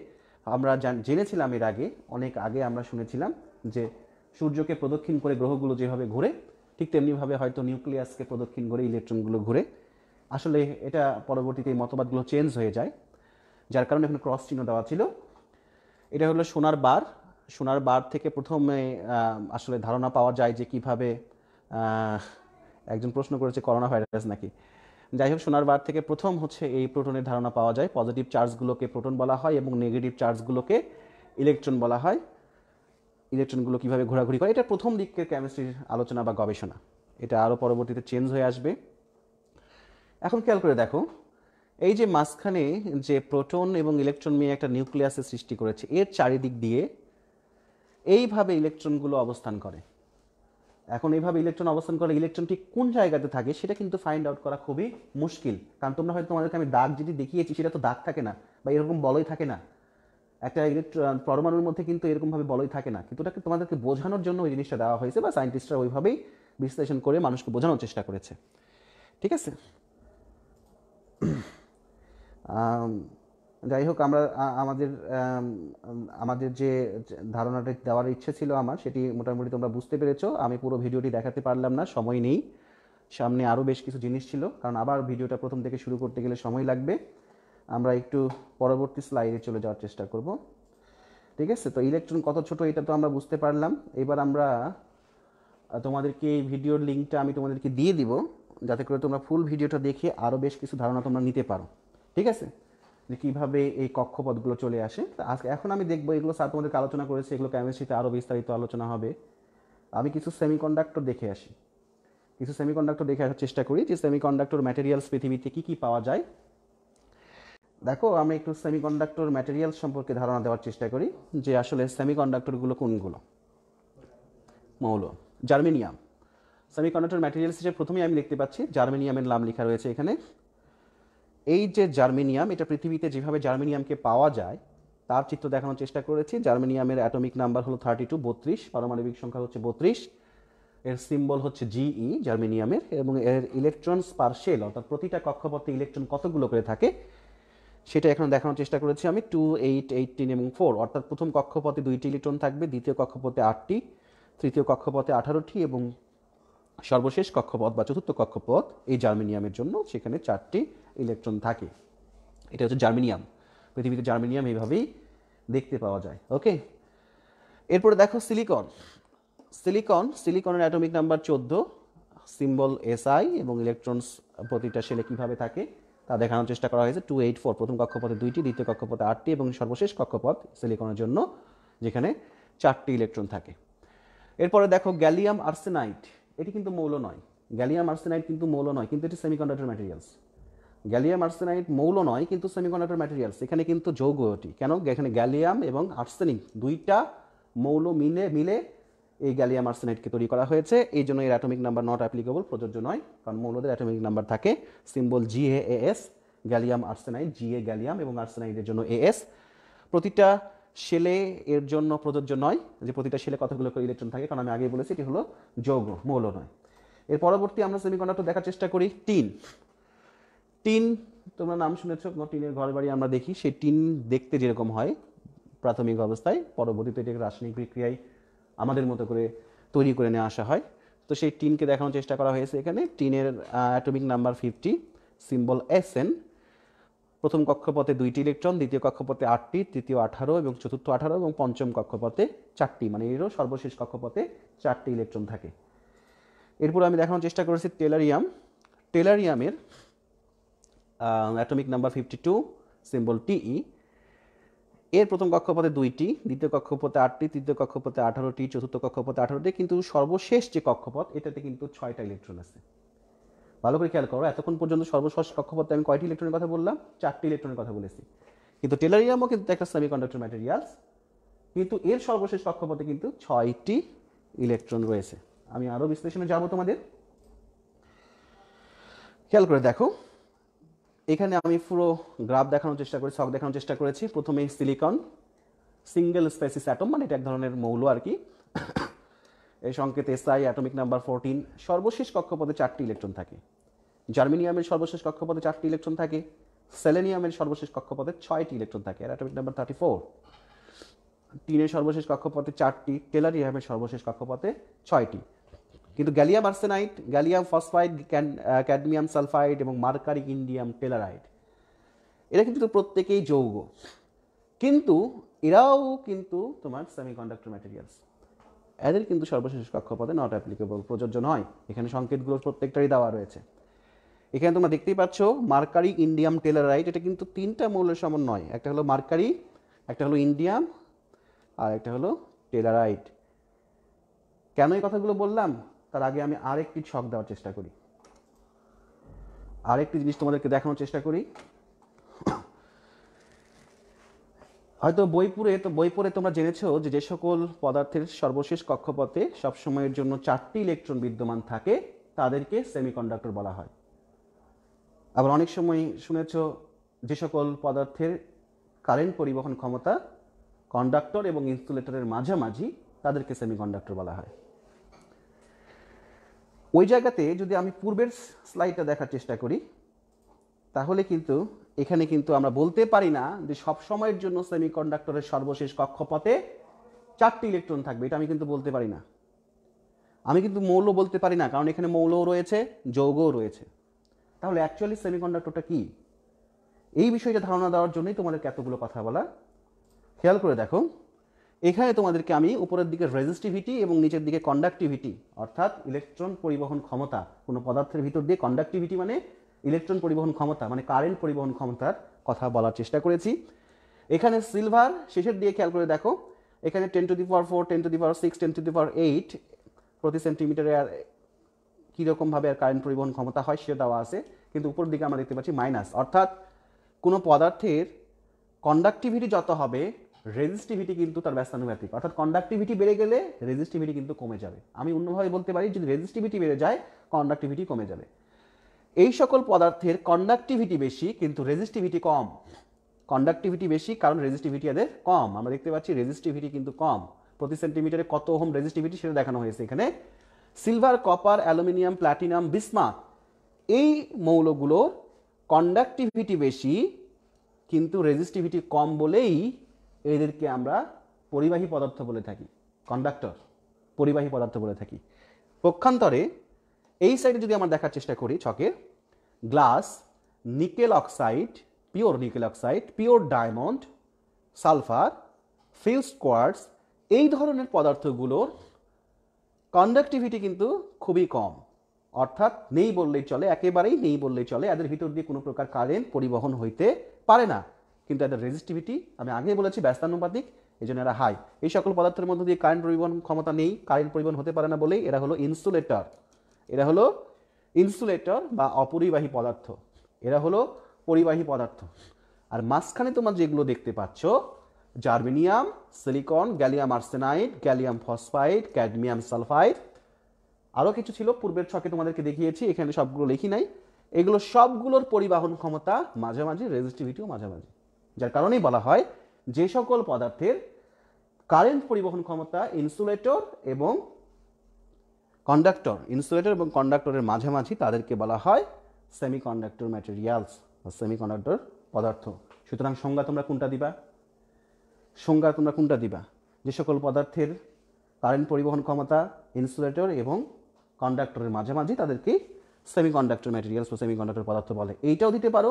আমরা জেনেছিলাম এর আগে, অনেক আগে আমরা শুনেছিলাম যে সূর্যকে প্রদক্ষিণ করে গ্রহগুলো যেভাবে ঘুরে ঠিক তেমনিভাবে হয়তো নিউক্লিয়াসকে প্রদক্ষিণ করে ইলেকট্রনগুলো ঘুরে। আসলে এটা পরবর্তীতে এই মতবাদগুলো চেঞ্জ হয়ে যায়, যার কারণে এখানে ক্রস চিহ্ন দেওয়া ছিল। এটা হলো সোনার বার। সোনার বার থেকে প্রথমে আসলে ধারণা পাওয়া যায় যে কিভাবে, একজন প্রশ্ন করেছে করোনা ভাইরাস নাকি। যাই হোক, সোনার বার থেকে প্রথম হচ্ছে এই প্রোটনের ধারণা পাওয়া যায়। পজিটিভ চার্জগুলোকে প্রোটন বলা হয় এবং নেগেটিভ চার্জগুলোকে ইলেকট্রন বলা হয়। ইলেকট্রনগুলো কীভাবে ঘোরাঘুরি করে, এটা প্রথম দিকের কেমিস্ট্রির আলোচনা বা গবেষণা। এটা আরও পরবর্তীতে চেঞ্জ হয়ে আসবে। এখন খেয়াল করে দেখো, এই যে মাঝখানে যে প্রোটন এবং ইলেকট্রন নিয়ে একটা নিউক্লিয়াসের সৃষ্টি করেছে, এর চারিদিক দিয়ে এইভাবে ইলেকট্রনগুলো অবস্থান করে। এখন এইভাবে ইলেকট্রন অবস্থান করে ইলেকট্রনটি কোন জায়গাতে থাকে সেটা কিন্তু ফাইন্ড আউট করা খুবই মুশকিল। কারণ তোমরা হয়তো, তোমাদেরকে আমি দাগ যেটি দেখিয়েছি সেটা তো দাগ থাকে না বা এরকম বলয় থাকে না। একটা ইলেকট্রন পরমাণুর মধ্যে কিন্তু এরকমভাবে বলয় থাকে না, কিন্তু ওটাকে তোমাদেরকে বোঝানোর জন্য ওই জিনিসটা দেওয়া হয়েছে বা সায়েন্টিস্টরা ওইভাবেই বিশ্লেষণ করে মানুষকে বোঝানোর চেষ্টা করেছে। ঠিক আছে, যাই হোক, আমরা আমাদের যে ধারণাটা দেওয়ার ইচ্ছে ছিল আমার, সেটি মোটামুটি তোমরা বুঝতে পেরেছো। আমি পুরো ভিডিওটি দেখাতে পারলাম না, সময় নেই। সামনে আরও বেশ কিছু জিনিস ছিল, কারণ আবার ভিডিওটা প্রথম থেকে শুরু করতে গেলে সময় লাগবে। আমরা একটু পরবর্তী স্লাইডে চলে যাওয়ার চেষ্টা করব। ঠিক আছে, তো ইলেকট্রন কত ছোট এটা তো আমরা বুঝতে পারলাম। এবার আমরা তোমাদেরকে এই ভিডিওর লিঙ্কটা আমি তোমাদেরকে দিয়ে দিব, যাতে করে তোমরা ফুল ভিডিওটা দেখে আরও বেশ কিছু ধারণা তোমরা নিতে পারো। ঠিক আছে, যে কীভাবে এই কক্ষপথগুলো চলে আসে। তা আজকে এখন আমি দেখবো, এগুলো স্যার তোমাদেরকে আলোচনা করেছে, এগুলো কেমিস্ট্রিতে আরও বিস্তারিত আলোচনা হবে। আমি কিছু সেমিকন্ডাক্টর দেখে আসি, কিছু সেমিকন্ডাক্টর দেখে আসার চেষ্টা করি যে সেমিকন্ডাক্টর ম্যাটেরিয়ালস পৃথিবীতে কী কী পাওয়া যায়। দেখো আমি একটু সেমিকন্ডাক্টর ম্যাটেরিয়াল সম্পর্কে ধারণা দেওয়ার চেষ্টা করি যে আসলে সেমিকন্ডাক্টরগুলো কোনগুলো। মৌল জার্মেনিয়াম। সেমিকন্ডাক্টর ম্যাটেরিয়ালস হিসেবে প্রথমেই আমি দেখতে পাচ্ছি জার্মেনিয়ামের নাম লেখা রয়েছে এখানে। এই যে জার্মেনিয়াম, এটা পৃথিবীতে যেভাবে জার্মেনিয়ামকে পাওয়া যায় তার চিত্র দেখানোর চেষ্টা করেছি। জার্মেনিয়ামের অ্যাটমিক নাম্বার হলো 32, পারমাণবিক সংখ্যা হচ্ছে 32, এর সিম্বল হচ্ছে জিই জার্মেনিয়ামের, এবং এর ইলেকট্রনস পার শেল অর্থাৎ প্রতিটা কক্ষপথে ইলেকট্রন কতগুলো করে থাকে সেটা এখন দেখানোর চেষ্টা করেছি আমি। 2, 8, 18 এবং 4, অর্থাৎ প্রথম কক্ষপথে 2টি ইলেকট্রন থাকবে, দ্বিতীয় কক্ষপথে 8টি, তৃতীয় কক্ষপথে 18টি এবং সর্বশেষ কক্ষপথ বা চতুর্থ কক্ষপথ এই জার্মেনিয়ামের জন্য সেখানে 4টি ইলেকট্রন থাকে। এটা হচ্ছে জার্মেনিয়াম। পৃথিবীতে জার্মেনিয়াম এইভাবেই দেখতে পাওয়া যায়। ওকে, এরপরে দেখো সিলিকন। সিলিকনের অ্যাটমিক নাম্বার 14, সিম্বল এসআই, এবং ইলেকট্রনস প্রতিটা শেলে কীভাবে থাকে তা দেখানোর চেষ্টা করা হয়েছে। 2, 8, 4, প্রথম কক্ষপথে 2টি, দ্বিতীয় কক্ষপথে 8টি এবং সর্বশেষ কক্ষপথ সিলিকনের জন্য যেখানে 4টি ইলেকট্রন থাকে। এরপরে দেখো গ্যালিয়াম আর্সেনাইড। এটি কিন্তু মৌল নয়, গ্যালিয়াম আর্সেনাইড কিন্তু মৌল নয়, কিন্তু এটি সেমিকন্ডাক্টর ম্যাটেরিয়ালস। গ্যালিয়াম আর্সেনাইড মৌল নয় কিন্তু সেমিকন্ডাক্টর ম্যাটেরিয়ালস, এখানে কিন্তু যৌগ এটি। কেন? এখানে গ্যালিয়াম এবং আর্সেনিক দুইটা মৌল মিলে এই গ্যালিয়াম আর্সেনাইডকে তৈরি করা হয়েছে। এই জন্য এর অ্যাটমিক নাম্বার নট অ্যাপ্লিকেবল, প্রযোজ্য নয়, কারণ মৌলদের অ্যাটমিক নাম্বার থাকে symbol GAAS, gallium arsenide, GA gallium এবং আর্সেনাইডের জন্য AS। প্রতিটা শেলে এর জন্য প্রযোজ্য নয় যে প্রতিটা শেলে কতগুলো করে ইলেকট্রন থাকে, কারণ আমি আগেই বলেছি এটি হলো যৌগ, মৌল নয়। এর পরবর্তী আমরা সেমিকন্ডাক্টর দেখার চেষ্টা করি টিন। তোমরা নাম শুনেছ, টিনের ঘর বাড়ি আমরা দেখি। সেই টিন দেখতে যেরকম হয় প্রাথমিক অবস্থায়, পরবর্তীতে এটাকে রাসায়নিক বিক্রিয়ায় আমাদের মতো করে তৈরি করে নিয়ে আসা হয়। তো সেই টিনকে দেখানোর চেষ্টা করা হয়েছে এখানে। টিনের অ্যাটমিক নাম্বার 50, সিম্বল SN। প্রথম কক্ষপথে 2টি ইলেকট্রন, দ্বিতীয় কক্ষপথে 8টি, তৃতীয় 18 এবং চতুর্থ 18 এবং পঞ্চম কক্ষপথে 4টি, মানে এরও সর্বশেষ কক্ষপথে 4টি ইলেকট্রন থাকে। এরপর আমি দেখানোর চেষ্টা করেছি টেলারিয়ামের অ্যাটমিক নাম্বার 52, সিম্বল TE। এর প্রথম কক্ষপথে 2টি, দ্বিতীয় কক্ষপথে 8টি, তৃতীয় কক্ষপথে 18টি, চতুর্থ কক্ষপথে 18টি, কিন্তু সর্বশেষ যে কক্ষপথ এটাতে কিন্তু 6টা ইলেকট্রন আছে। ভালো করে খেয়াল করো, এতক্ষণ পর্যন্ত সর্বশেষ কক্ষপথে আমি কয়টি ইলেকট্রনের কথা বললাম? 4টি ইলেকট্রনের কথা বলেছি। কিন্তু টেলারিয়ামও কিন্তু একটা সেমিকন্ডাক্টর ম্যাটেরিয়ালস, কিন্তু এর সর্বশেষ কক্ষপথে কিন্তু 6টি ইলেকট্রন রয়েছে। আমি আরও বিশ্লেষণে যাব তোমাদের। খেয়াল করে দেখো, এখানে আমি পুরো গ্রাফ দেখানোর চেষ্টা করেছি, ছক দেখানোর চেষ্টা করেছি। প্রথমে সিলিকন, সিঙ্গেল স্পেসিস অ্যাটম, মানে এটা এক ধরনের মৌল আর কি। এই সংকেত SI, অ্যাটমিক নাম্বার 14। সর্বশেষ কক্ষপথে 4টি ইলেকট্রন থাকে। জার্মেনিয়ামের সর্বশেষ কক্ষপথে 4টি ইলেকট্রন থাকে। সেলেনিয়ামের সর্বশেষ কক্ষপথে 6টি ইলেকট্রন থাকে, অ্যাটমিক নাম্বার 34। টিনের সর্বশেষ কক্ষপথে 4টি, টেলারিয়ামের সর্বশেষ কক্ষপথে 6টি। কিন্তু gallium arsenide, gallium phosphide, cadmium sulphide এবং মার্কারি ইন্ডিয়াম টেলারাইড, এরা কিন্তু প্রত্যেকেই যৌগ, কিন্তু এরাও কিন্তু তোমার সেমিকন্ডাক্টর ম্যাটেরিয়ালস। এদের কিন্তু সর্বশেষ কক্ষপথে নট অ্যাপ্লিকেবল, প্রযোজ্য নয়। এখানে সংকেতগুলো প্রত্যেকটারই দেওয়া রয়েছে। এখানে তোমরা দেখতেই পাচ্ছ মার্কারি ইন্ডিয়াম টেলারাইড, এটা কিন্তু 3টা মৌলের সমন্বয়। একটা হলো মার্কারি, একটা হলো ইন্ডিয়াম, আর একটা হলো টেলারাইড। কেন এই কথাগুলো বললাম তার আগে আমি আরেকটি ছক দেওয়ার চেষ্টা করি, আরেকটি জিনিস তোমাদেরকে দেখানোর চেষ্টা করি। হয়তো বই পড়ে তোমরা জেনেছো যে সকল পদার্থের সর্বশেষ কক্ষপথে সবসময়ের জন্য 4টি ইলেকট্রন বিদ্যমান থাকে তাদেরকে সেমিকন্ডাক্টর বলা হয়। আবার অনেক সময় শুনেছো যে সকল পদার্থের কারেন্ট পরিবহন ক্ষমতা কন্ডাক্টর এবং ইনসুলেটরের মাঝামাঝি তাদেরকে সেমিকন্ডাক্টর বলা হয়। ওই জায়গাতে যদি আমি পূর্বের স্লাইডটা দেখার চেষ্টা করি তাহলে কিন্তু এখানে কিন্তু আমরা বলতে পারি না যে সব সময়ের জন্য সেমিকন্ডাক্টরের সর্বশেষ কক্ষপথে 4টি ইলেকট্রন থাকবে, এটা আমি কিন্তু বলতে পারি না। আমি কিন্তু মৌল বলতে পারি না, কারণ এখানে মৌলও রয়েছে, যৌগও রয়েছে। তাহলে অ্যাকচুয়ালি সেমিকন্ডাক্টরটা কি, এই বিষয়টা ধারণা দেওয়ার জন্যই তোমাদেরকে এতগুলো কথা বলা। খেয়াল করে দেখো, এখানে তোমাদেরকে আমি উপরের দিকে রেজিস্টিভিটি এবং নিচের দিকে কন্ডাক্টিভিটি, অর্থাৎ ইলেকট্রন পরিবহন ক্ষমতা, কোনো পদার্থের ভিতর দিয়ে কন্ডাক্টিভিটি মানে ইলেকট্রন পরিবহন ক্ষমতা, মানে কারেন্ট পরিবহন ক্ষমতার কথা বলার চেষ্টা করেছি। এখানে সিলভার শেষের দিকে খেয়াল করে দেখো, এখানে 10⁴, 10⁶, 10⁸ প্রতি সেন্টিমিটারে আর কীরকমভাবে আর কারেন্ট পরিবহন ক্ষমতা হয় সেটা দেওয়া আছে, কিন্তু উপর দিকে আমরা দেখতে পাচ্ছি মাইনাস, অর্থাৎ কোনো পদার্থের কন্ডাক্টিভিটি যত হবে রেজিস্টিভিটি কিন্তু তার ব্যস্তানুপাতিক, অর্থাৎ কন্ডাক্টিভিটি বেড়ে গেলে রেজিস্টিভিটি কিন্তু কমে যাবে। আমি অন্যভাবে বলতে পারি, যদি রেজিস্টিভিটি বেড়ে যায় কন্ডাক্টিভিটি কমে যাবে। এই সকল পদার্থের কন্ডাক্টিভিটি বেশি কিন্তু রেজিস্টিভিটি কম। কন্ডাক্টিভিটি বেশি কারণ রেজিস্টিভিটি এদের কম। আমরা দেখতে পাচ্ছি রেজিস্টিভিটি কিন্তু কম। প্রতি সেন্টিমিটারে কত ওহম রেজিস্টিভিটি সেটা দেখানো হয়েছে এখানে। Silver, copper, aluminium, platinum, bismuth এই মৌলগুলোর কন্ডাক্টিভিটি বেশি কিন্তু রেজিস্টিভিটি কম বলেই এদেরকে আমরা পরিবাহী পদার্থ বলে থাকি, কন্ডাক্টর, পরিবাহী পদার্থ বলে থাকি। পক্ষান্তরে এই সাইডে যদি আমরা দেখার চেষ্টা করি ছকের, glass, nickel oxide, pure nickel oxide, pure diamond, sulphur, fused quartz এই ধরনের পদার্থগুলোর কন্ডাক্টিভিটি কিন্তু খুবই কম, অর্থাৎ নেই বললেই চলে, একেবারেই নেই বললেই চলে। এদের ভিতর দিয়ে কোনো প্রকার কারেন্ট পরিবহন হইতে পারে না, কিন্তু এদের রেজিস্টিভিটি আমি আগেই বলেছি ব্যস্তানুপাতিক, এই জন্য এরা হাই। এই সকল পদার্থের মধ্যে দিয়ে কারেন্ট পরিবহন ক্ষমতা নেই, কারেন্ট পরিবহন হতে পারে না বলেই এরা হলো ইনসুলেটর। এরা হলো ইনসুলেটর বা অপরিবাহী পদার্থ, এরা হলো পরিবাহী পদার্থ। আর মাঝখানে তোমরা যেগুলো দেখতে পাচ্ছ, germanium, silicon, gallium arsenide, gallium phosphide, cadmium sulphide, আরও কিছু ছিল পূর্বের ছকে তোমাদেরকে দেখিয়েছি, এখানে সবগুলো লিখি নাই। এগুলো সবগুলোর পরিবাহন ক্ষমতা মাঝামাঝি, রেজিস্টিভিটিও মাঝামাঝি, যার কারণেই বলা হয় যে সকল পদার্থের কারেন্ট পরিবহন ক্ষমতা ইনসুলেটর এবং কন্ডাক্টর, ইনসুলেটর এবং কন্ডাক্টরের মাঝামাঝি, তাদেরকে বলা হয় সেমিকন্ডাক্টর ম্যাটেরিয়ালস বা সেমিকন্ডাক্টর পদার্থ। সুতরাং সংজ্ঞা তোমরা কোনটা দিবা? সংজ্ঞা তোমরা কোনটা দিবা? যে সকল পদার্থের কারেন্ট পরিবহন ক্ষমতা ইনসুলেটর এবং কন্ডাক্টরের মাঝামাঝি তাদেরকে সেমিকন্ডাক্টর ম্যাটেরিয়ালস বা সেমিকন্ডাক্টর পদার্থ বলে। এইটাও দিতে পারো,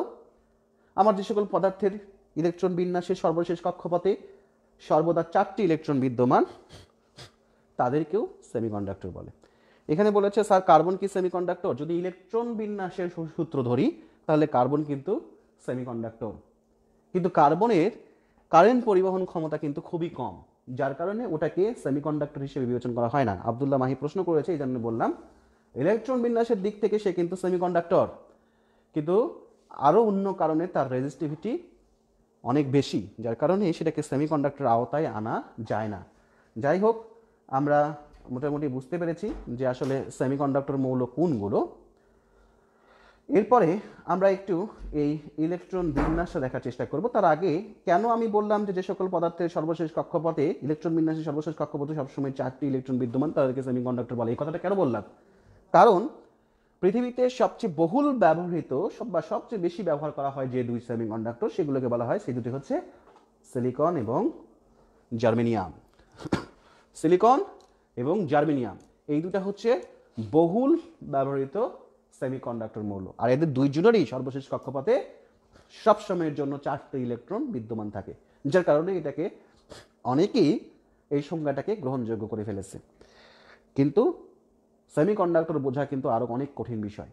আমার যে সকল পদার্থের ইলেকট্রন বিন্যাসের সর্বশেষ কক্ষপথে সর্বদা 4টি ইলেকট্রন বিদ্যমান তাদেরকেও সেমিকন্ডাক্টর বলে। এখানে বলেছে স্যার কার্বন কি সেমিকন্ডাক্টর? যদি ইলেকট্রন বিন্যাসের সূত্র ধরি তাহলে কার্বন কিন্তু সেমিকন্ডাক্টর, কিন্তু কার্বনের কারেন্ট পরিবহন ক্ষমতা কিন্তু খুবই কম, যার কারণে ওটাকে সেমিকন্ডাক্টর হিসেবে বিবেচনা করা হয় না। আব্দুল্লাহ মাহি প্রশ্ন করেছে, এই জন্য বললাম ইলেকট্রন বিন্যাসের দিক থেকে সে কিন্তু সেমিকন্ডাক্টর, কিন্তু আরও অন্য কারণে তার রেজিস্টিভিটি অনেক বেশি, যার কারণে সেটাকে সেমিকন্ডাক্টর আওতায় আনা যায় না। যাই হোক, আমরা মোটামুটি বুঝতে পেরেছি যে আসলে সেমিকন্ডাক্টর মৌল কোনগুলো। এরপরে আমরা একটু এই ইলেকট্রন বিন্যাসটা দেখার চেষ্টা করব। তার আগে কেন আমি বললাম যে সকল পদার্থের সর্বশেষ কক্ষপথে ইলেকট্রন বিন্যাসের সর্বশেষ কক্ষপথে সবসময় 4টি ইলেকট্রন বিদ্যমান, তাদেরকে সেমিকন্ডাক্টর বলে, এই কথাটা কেন বললাম? কারণ পৃথিবীতে সবচেয়ে বহুল ব্যবহৃত বা সবচেয়ে বেশি ব্যবহার করা হয় যে দুই সেমিকন্ডাক্টর, সেগুলোকে বলা হয়, সেই দুটি হচ্ছে সিলিকন এবং জার্মেনিয়াম। সিলিকন এবং জার্মেনিয়াম এই দুটা হচ্ছে বহুল ব্যবহৃত সেমিকন্ডাক্টর মৌল, আর এদের দুইজনেরই সর্বশেষ কক্ষপথে সবসময়ের জন্য 4টি ইলেকট্রন বিদ্যমান থাকে, যার কারণে এটাকে অনেকেই এই সংজ্ঞাটাকে গ্রহণযোগ্য করে ফেলেছে। কিন্তু সেমিকন্ডাক্টর বোঝা কিন্তু আরও অনেক কঠিন বিষয়,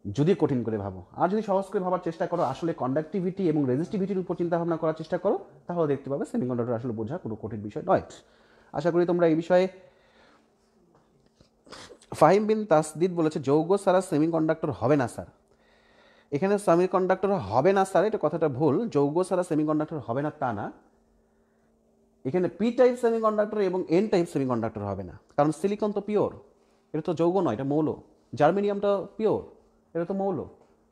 যদি কঠিন করে ভাবো। আর যদি সহজ করে ভাবার চেষ্টা করো, আসলে কন্ডাক্টিভিটি এবং রেজিস্টিভিটির উপর চিন্তা ভাবনা করার চেষ্টা করো, তাহলে দেখতে পাবে সেমিকন্ডাক্টর আসলে বোঝা কোনো কঠিন বিষয় নয়। আশা করি তোমরা এই বিষয়ে। ফাহিম বিন তাসদিদ বলেছে যৌগ ছাড়া সেমিকন্ডাক্টর হবে না স্যার। এখানে সেমিকন্ডাক্টর হবে না স্যার, এটা কথাটা ভুল। যৌগ ছাড়া সেমিকন্ডাক্টর হবে না তা না, এখানে পি টাইপ সেমিকন্ডাক্টর এবং এন টাইপ সেমিকন্ডাক্টর হবে না, কারণ সিলিকন তো পিওর, এটা তো যৌগ নয়, এটা মৌল। জার্মেনিয়ামটা পিওর, এটা তো মৌল।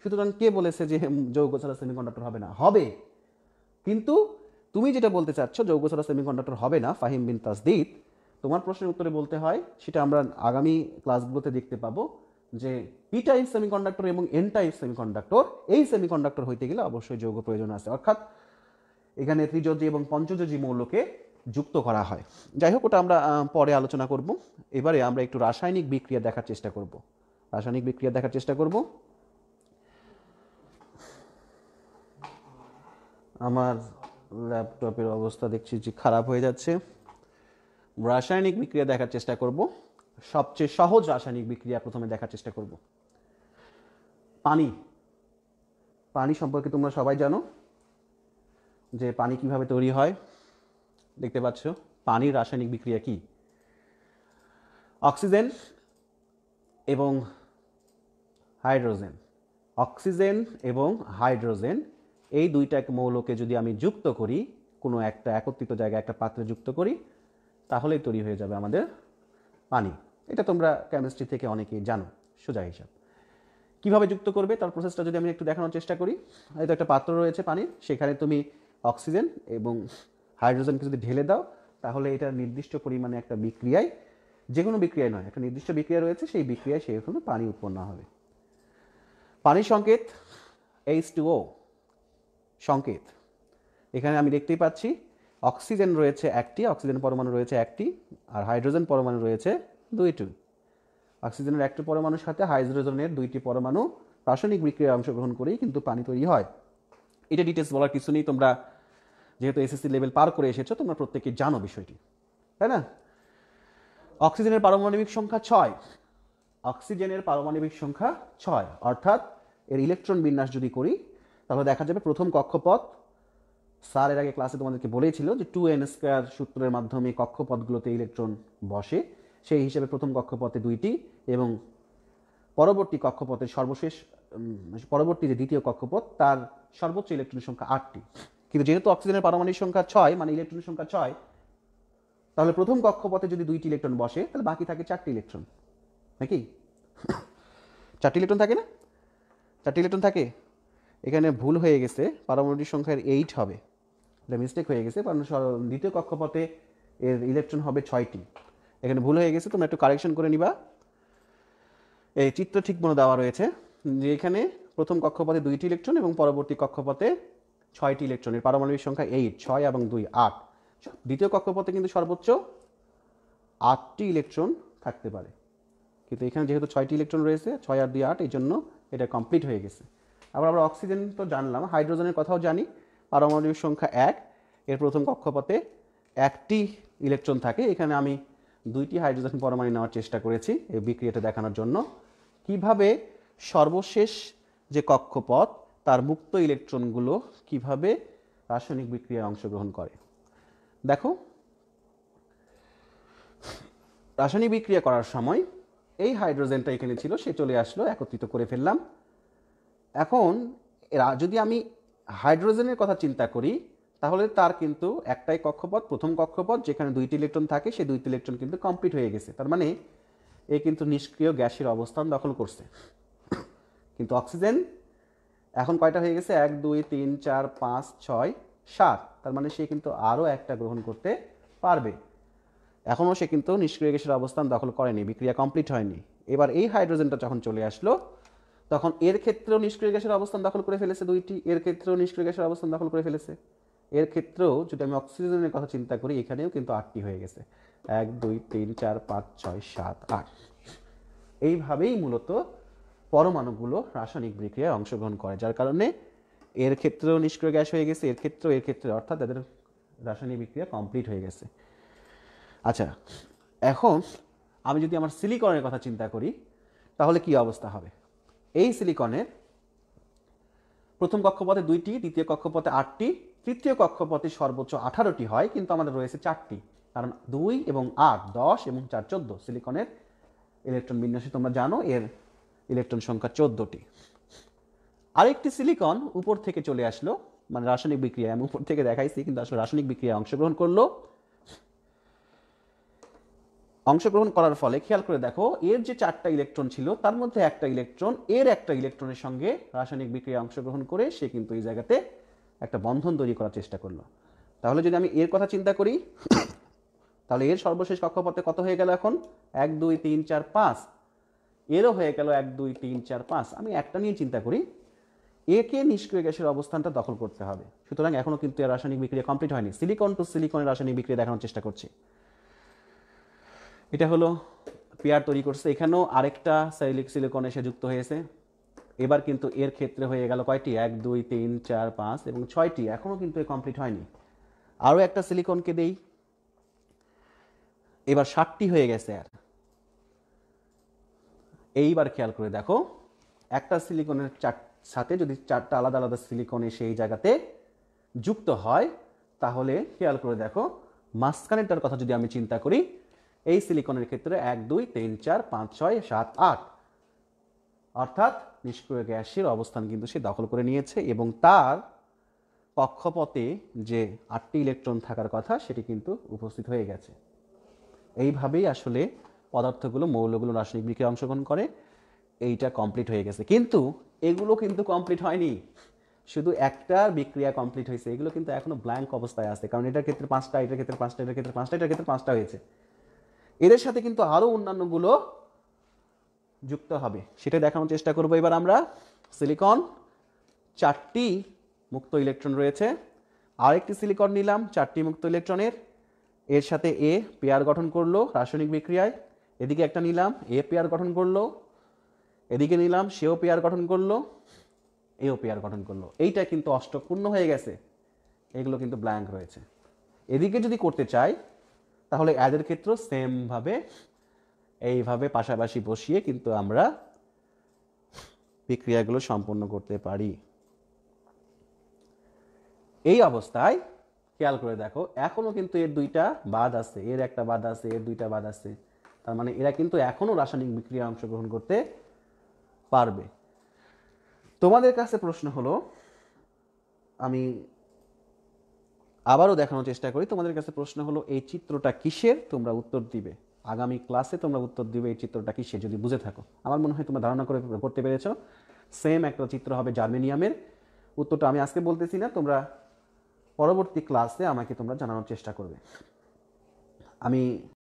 সুতরাং কে বলেছে যে যৌগ ছাড়া সেমিকন্ডাক্টর হবে না? হবে। কিন্তু তুমি যেটা বলতে চাচ্ছ যৌগ ছাড়া সেমিকন্ডাক্টর হবে না, ফাহিম বিন তাসদিদ, তোমার প্রশ্নের উত্তরে বলতে হয়, সেটা আমরা আগামী ক্লাসগুলোতে দেখতে পাবো যে পি টাইপ সেমিকন্ডাক্টর এবং এন টাইপ সেমিকন্ডাক্টর, এই সেমিকন্ডাক্টর হইতে গেলে অবশ্যই যৌগ প্রয়োজন আছে, অর্থাৎ এখানে ত্রিযোজী এবং পঞ্চযোজী মৌলকে যুক্ত করা হয়। যাই হোক, ওটা আমরা পরে আলোচনা করব। এবারে আমরা একটু রাসায়নিক বিক্রিয়া দেখার চেষ্টা করব। রাসায়নিক বিক্রিয়া দেখার চেষ্টা করব। আমার ল্যাপটপের অবস্থা দেখছি যে খারাপ হয়ে যাচ্ছে। রাসায়নিক বিক্রিয়া দেখার চেষ্টা করব। সবচেয়ে সহজ রাসায়নিক বিক্রিয়া প্রথমে দেখার চেষ্টা করব। পানি। পানি সম্পর্কে তোমরা সবাই জানো যে পানি কিভাবে তৈরি হয়। দেখতে পাচ্ছ পানির রাসায়নিক বিক্রিয়া কি? অক্সিজেন এবং হাইড্রোজেন, অক্সিজেন এবং হাইড্রোজেন এই দুইটা মৌলকে যদি আমি যুক্ত করি, কোনো একটা একত্রিত জায়গায় একটা পাত্রে যুক্ত করি, তাহলেই তৈরি হয়ে যাবে আমাদের পানি। এটা তোমরা কেমিস্ট্রি থেকে অনেকেই জানো, সোজা হিসাব। কীভাবে যুক্ত করবে তার প্রসেসটা যদি আমি একটু দেখানোর চেষ্টা করি। হয়তো একটা পাত্র রয়েছে পানির, সেখানে তুমি অক্সিজেন এবং হাইড্রোজেনকে যদি ঢেলে দাও, তাহলে এটা নির্দিষ্ট পরিমাণে একটা বিক্রিয়ায়, যে কোনো বিক্রিয়ায় নয়, একটা নির্দিষ্ট বিক্রিয়া রয়েছে, সেই বিক্রিয়ায় সেখানে পানি উৎপন্ন হবে। পানির সংকেত H2O সংকেত। এখানে আমি দেখতেই পাচ্ছি অক্সিজেন রয়েছে একটি, অক্সিজেন পরমাণু রয়েছে একটি, আর হাইড্রোজেন পরমাণু রয়েছে দুইটি। অক্সিজেনের একটি পরমাণুর সাথে হাইড্রোজেনের দুইটি পরমাণু রাসায়নিক বিক্রিয়ায় অংশগ্রহণ করেই কিন্তু পানি তৈরি হয়। এটা ডিটেলস বলার কিছু নেই, তোমরা যেহেতু এসএসসি লেভেল পার করে এসেছো, তোমরা প্রত্যেকে জানো বিষয়টি, তাই না? অক্সিজেনের পারমাণবিক সংখ্যা 6। অক্সিজেনের পারমাণবিক সংখ্যা 6, অর্থাৎ এর ইলেকট্রন বিন্যাস যদি করি, তাহলে দেখা যাবে প্রথম কক্ষপথ, স্যার এর আগে ক্লাসে তোমাদেরকে বলেছিল যে 2n² সূত্রের মাধ্যমে কক্ষপথগুলোতে ইলেকট্রন বসে, সেই হিসেবে প্রথম কক্ষপথে 2টি এবং পরবর্তী কক্ষপথের সর্বশেষ পরবর্তী যে দ্বিতীয় কক্ষপথ তার সর্বোচ্চ ইলেকট্রনের সংখ্যা 8টি। কিন্তু যেহেতু অক্সিজেনের পারমাণবিক সংখ্যা 6, মানে ইলেকট্রনের সংখ্যা 6, তাহলে প্রথম কক্ষপথে যদি 2টি ইলেকট্রন বসে, তাহলে বাকি থাকে 4টি ইলেকট্রন, নাকি? 4টি ইলেকট্রন থাকে না? 4টি ইলেকট্রন থাকে। এখানে ভুল হয়ে গেছে, পারমাণবিক সংখ্যার 8 হবে, এটা মিস্টেক হয়ে গেছে, কারণ দ্বিতীয় কক্ষপথে এর ইলেকট্রন হবে 6টি। এখানে ভুল হয়ে গেছে, তোমরা একটু কারেকশন করে নিবা। এই চিত্র ঠিক মনে দেওয়া রয়েছে যে এখানে প্রথম কক্ষপথে 2টি ইলেকট্রন এবং পরবর্তী কক্ষপথে 6টি ইলেকট্রনের পারমাণবিক সংখ্যা 8, 6 এবং 2 8। দ্বিতীয় কক্ষপথে কিন্তু সর্বোচ্চ 8টি ইলেকট্রন থাকতে পারে, কিন্তু এখানে যেহেতু 6টি ইলেকট্রন রয়েছে, 6 আর 2 8, এই জন্য এটা কমপ্লিট হয়ে গেছে। আবার আমরা অক্সিজেন তো জানলাম, হাইড্রোজেনের কথাও জানি, পারমাণবিক সংখ্যা 1, এর প্রথম কক্ষপথে 1টি ইলেকট্রন থাকে। এখানে আমি 2টি হাইড্রোজেন পরমাণু নেওয়ার চেষ্টা করেছি এই বিক্রিয়াটা দেখানোর জন্য, কিভাবে সর্বশেষ যে কক্ষপথ তার মুক্ত ইলেকট্রনগুলো কিভাবে রাসায়নিক বিক্রিয়ায় অংশগ্রহণ করে। দেখো, রাসায়নিক বিক্রিয়া করার সময় এই হাইড্রোজেনটা এখানে ছিল, সে চলে আসলো, একত্রিত করে ফেললাম। এখন যদি আমি হাইড্রোজেনের কথা চিন্তা করি, তাহলে তার কিন্তু একটাই কক্ষপথ, প্রথম কক্ষপথ, যেখানে 2টি ইলেকট্রন থাকে, সেই 2টি ইলেকট্রন কিন্তু কমপ্লিট হয়ে গেছে, তার মানে এ কিন্তু নিষ্ক্রিয় গ্যাসের অবস্থান দখল করছে। কিন্তু অক্সিজেন এখন কয়টা হয়ে গেছে? 1 2 3 4 5 6 7, তার মানে সে কিন্তু আরও একটা গ্রহণ করতে পারবে। এখনও সে কিন্তু নিষ্ক্রিয় গ্যাসের অবস্থান দখল করেনি, বিক্রিয়া কমপ্লিট হয়নি। এবার এই হাইড্রোজেনটা যখন চলে আসলো, তখন এর ক্ষেত্রেও নিষ্ক্রিয় গ্যাসের অবস্থান দখল করে ফেলেছে 2টি, এর ক্ষেত্রেও নিষ্ক্রিয় গ্যাসের অবস্থান দখল করে ফেলেছে। এর ক্ষেত্রেও যদি আমি অক্সিজেনের কথা চিন্তা করি, এখানেও কিন্তু 8টি হয়ে গেছে, 1 2 3 4 5 6 7 8। এইভাবেই মূলত পরমাণুগুলো রাসায়নিক বিক্রিয়ায় অংশগ্রহণ করে, যার কারণে এর ক্ষেত্রেও নিষ্ক্রিয় গ্যাস হয়ে গেছে, এর ক্ষেত্রে, অর্থাৎ তাদের রাসায়নিক বিক্রিয়া কমপ্লিট হয়ে গেছে। আচ্ছা, এখন আমি যদি আমার সিলিকনের কথা চিন্তা করি, তাহলে কি অবস্থা হবে? এই সিলিকনের প্রথম কক্ষপথে 2টি, দ্বিতীয় কক্ষপথে 8টি, তৃতীয় কক্ষপথে সর্বোচ্চ 18টি হয়, কিন্তু আমাদের রয়েছে 4টি, কারণ 2 এবং 8 10 এবং 4 14। সিলিকনের ইলেকট্রন বিন্যাসে তোমরা জানো এর ইলেকট্রন সংখ্যা 14টি। আরেকটি সিলিকন উপর থেকে চলে আসলো, মানে রাসায়নিক বিক্রিয়ায়, আমি উপর থেকে দেখাইছি, কিন্তু আসলে রাসায়নিক বিক্রিয়ায় অংশগ্রহণ করলো। অংশগ্রহণ করার ফলে খেয়াল করে দেখো, এর যে 4টা ইলেকট্রন ছিল, তার মধ্যে একটা ইলেকট্রন এর একটা ইলেকট্রনের সঙ্গে রাসায়নিক বিক্রিয়ায় অংশগ্রহণ করে সে কিন্তু এই জায়গাতে একটা বন্ধন তৈরি করার চেষ্টা করলো। তাহলে যদি আমি এর কথা চিন্তা করি, তাহলে এর সর্বশেষ কক্ষপথে কত হয়ে গেল? এখন 1 2 3 4 5, এরও হয়ে গেল 1 2 3 4 5। আমি একটা নিয়ে চিন্তা করি, একে নিষ্ক্রিয় গ্যাসের অবস্থানটা দখল করতে হবে। সুতরাং এখনো কিন্তু এর রাসায়নিক বিক্রিয়া কমপ্লিট হয়নি। সিলিকন টু সিলিকনের রাসায়নিক বিক্রিয়া দেখানোর চেষ্টা করছি। এটা হলো পেয়ার তৈরি করছে, এখানেও আরেকটা সিলিকন এসে যুক্ত হয়েছে। এবার কিন্তু এর ক্ষেত্রে হয়ে গেল কয়টি? 1 2 3 4 5 এবং 6টি, এখনও কিন্তু এ কমপ্লিট হয়নি। আরও একটা সিলিকনকে দেই, এবার 7টি হয়ে গেছে। আর এইবার খেয়াল করে দেখো, একটা সিলিকনের সাথে যদি 4টা আলাদা আলাদা সিলিকন এসে এই জায়গাতে যুক্ত হয়, তাহলে খেয়াল করে দেখো মাঝখানেরটার কথা যদি আমি চিন্তা করি, এই সিলিকনের ক্ষেত্রে 1 2 3 4 5 6 7 8, অর্থাৎ নিষ্ক্রিয় গ্যাসের অবস্থান কিন্তু সে দখল করে নিয়েছে এবং তার কক্ষপথে যে 8টি ইলেকট্রন থাকার কথা সেটি কিন্তু উপস্থিত হয়ে গেছে। এইভাবেই আসলে পদার্থগুলো মৌলগুলো রাসায়নিক বিক্রিয়ায় অংশগ্রহণ করে। এইটা কমপ্লিট হয়ে গেছে, কিন্তু এগুলো কিন্তু কমপ্লিট হয়নি। শুধু একটার বিক্রিয়া কমপ্লিট হয়েছে, এগুলো কিন্তু এখনো ব্ল্যাঙ্ক অবস্থায় আছে, কারণ এটার ক্ষেত্রে 5টা, এটার ক্ষেত্রে 5টা, এটার ক্ষেত্রে 5টা, এটার ক্ষেত্রে 5টা হয়েছে। এদের সাথে কিন্তু আরও অন্যান্যগুলো যুক্ত হবে, সেটা দেখানোর চেষ্টা করবো এবার আমরা। সিলিকন 4টি মুক্ত ইলেকট্রন রয়েছে, আরেকটি সিলিকন নিলাম 4টি মুক্ত ইলেকট্রনের, এর সাথে এ পেয়ার গঠন করলো রাসায়নিক বিক্রিয়ায়, এদিকে একটা নিলাম এ পেয়ার গঠন করলো, এদিকে নিলাম সেও পেয়ার গঠন করলো, এও পেয়ার গঠন করলো। এইটা কিন্তু অষ্টকপূর্ণ হয়ে গেছে, এগুলো কিন্তু ব্ল্যাঙ্ক রয়েছে। এদিকে যদি করতে চাই তাহলে এদের ক্ষেত্রেও সেমভাবে এইভাবে পাশাপাশি বসিয়ে কিন্তু আমরা বিক্রিয়াগুলো সম্পন্ন করতে পারি। এই অবস্থায় খেয়াল করে দেখো, এখনো কিন্তু এর দুইটা বাদ আছে, এর একটা বাদ আছে, এর দুইটা বাদ আছে, তার মানে এরা কিন্তু এখনো রাসায়নিক বিক্রিয়া অংশগ্রহণ করতে পারবে। তোমাদের কাছে প্রশ্ন হলো, আমি আবারও দেখানোর চেষ্টা করি, তোমাদের কাছে প্রশ্ন হলো এই চিত্রটা কিসের, তোমরা উত্তর দিবে। আগামী ক্লাসে তোমরা উত্তর দিবে এই চিত্রটা কিসের, যদি বুঝে থাকো। আমার মনে হয় তোমরা ধারণা করতে পেরেছো। সেম একটা চিত্র হবে জার্মেনিয়ামের। উত্তরটা আমি আজকে বলতেছি না, তোমরা পরবর্তী ক্লাসে আমাকে তোমরা জানানোর চেষ্টা করবে। আমি